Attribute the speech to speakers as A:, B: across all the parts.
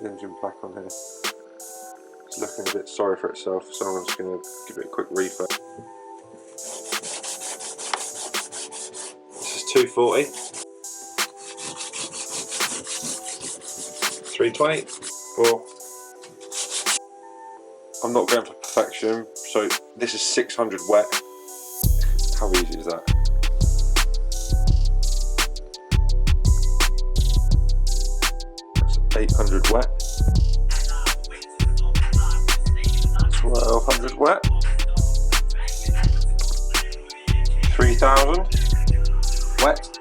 A: the engine pack on here. It's looking a bit sorry for itself, so I'm just going to give it a quick refurb. This is 240, 320, 4. I'm not going for perfection, so this is 600 wet. How easy is that? That's 800 wet. 1200 wet. 3000 wet.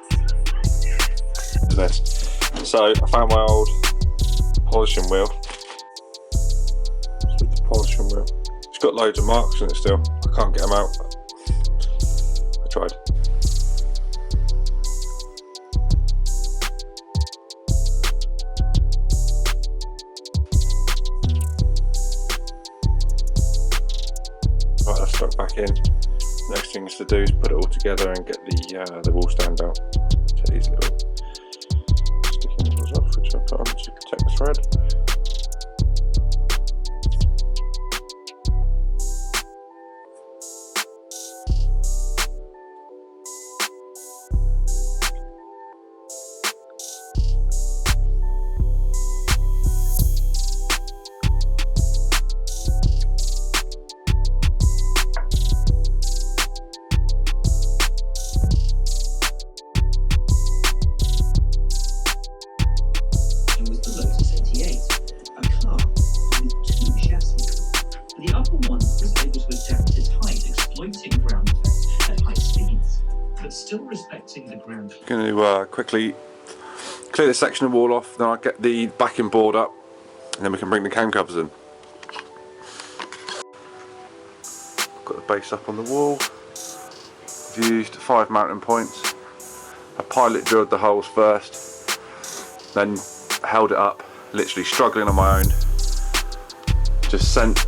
A: This. So I found my old polishing wheel. Polishing wheel. It's got loads of marks in it still. I can't get them out. I tried. Right, that's stuck back in. Next thing is to do is put it all together and get the wall stand out. Take these little sticky nipples off, which I put on to protect the thread. Going to quickly clear this section of wall off, then I'll get the backing board up and then we can bring the cam covers in. Got the base up on the wall. I've used 5 mounting points. I pilot drilled the holes first, then held it up, literally struggling on my own. Just sent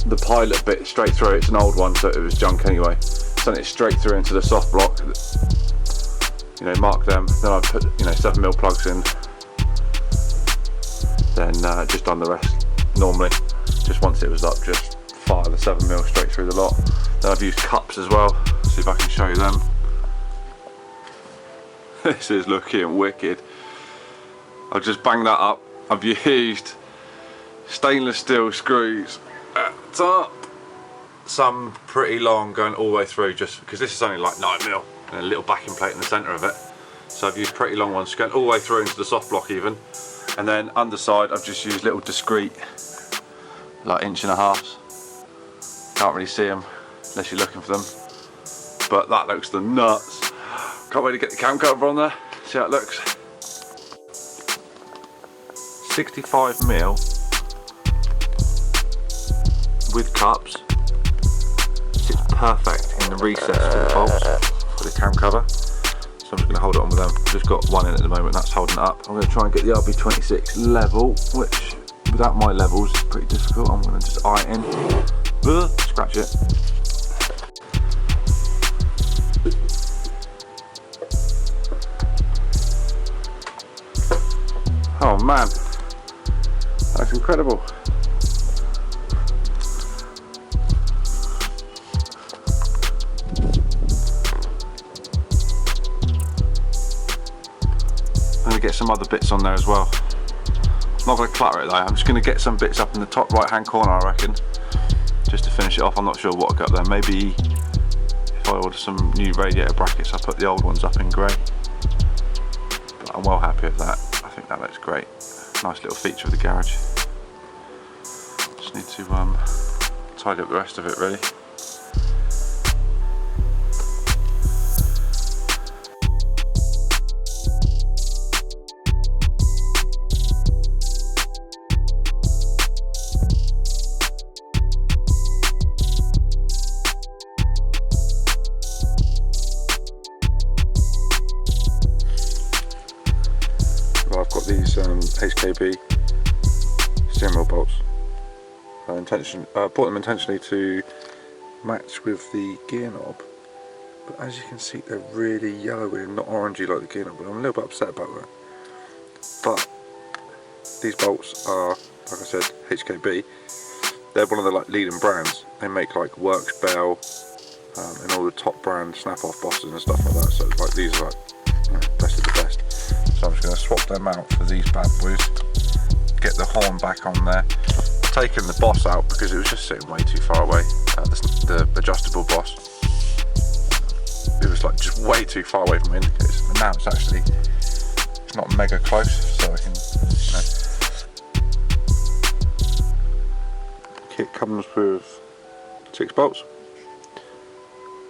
A: the pilot bit straight through. It's an old one, so it was junk anyway. Sent it straight through into the soft block. You know, mark them. Then I put 7mm plugs in. Then just done the rest normally. Just once it was up, just fire the 7mm straight through the lot. Then I've used cups as well. See if I can show you them. This is looking wicked. I'll just bang that up. I've used stainless steel screws at the top. Some pretty long going all the way through, just because this is only like 9mm and a little backing plate in the centre of it. So I've used pretty long ones going all the way through into the soft block even. And then underside I've just used little discreet, like 1.5 inches. Can't really see them unless you're looking for them. But that looks the nuts. Can't wait to get the cam cover on there, see how it looks. 65mm with cups. It's perfect in the recess for the bolts for the cam cover. So I'm just going to hold it on with them. I've just got one in at the moment, that's holding it up. I'm going to try and get the rb26 level, which without my levels is pretty difficult. I'm going to just eye it in, scratch it. Oh man, that's incredible. I'm going to get some other bits on there as well. I'm not going to clutter it though, I'm just going to get some bits up in the top right hand corner I reckon, just to finish it off. I'm not sure what I'll get up there. Maybe if I order some new radiator brackets I'll put the old ones up in grey. But I'm well happy with that. I think that looks great. Nice little feature of the garage. Just need to tidy up the rest of it really. I've got these HKB steering wheel bolts. I bought them intentionally to match with the gear knob, but as you can see they're really yellowy and not orangey like the gear knob, and I'm a little bit upset about that. But These bolts are, like I said, HKB. They're one of the like leading brands. They make like Works Bell and all the top brand snap-off bosses and stuff like that. So like these are like, you know, best of the best. So I'm just going to swap them out for these bad boys. Get the horn back on there. I've taken the boss out because it was just sitting way too far away. The adjustable boss. It was like just way too far away from my indicators. And now it's actually, it's not mega close, so I can, you know. Kit comes with 6 bolts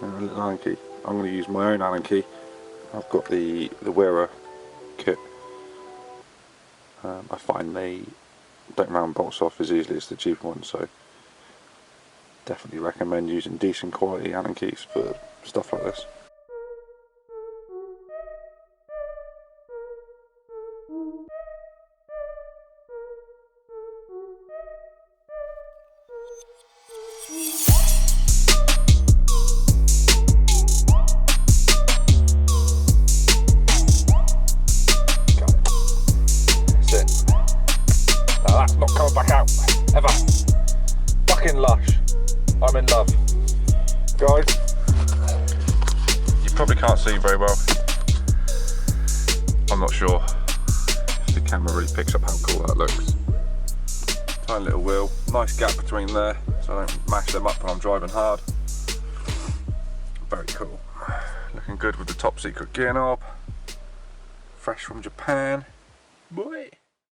A: and a little Allen key. I'm going to use my own Allen key. I've got the Wearer kit. I find they don't round bolts off as easily as the cheaper ones, so definitely recommend using decent quality Allen keys for stuff like this. Not coming back out, ever. Fucking lush. I'm in love. Guys, you probably can't see very well. I'm not sure if the camera really picks up how cool that looks. Tiny little wheel, nice gap between there so I don't mash them up when I'm driving hard. Very cool. Looking good with the top secret gear knob. Fresh from Japan. Boy.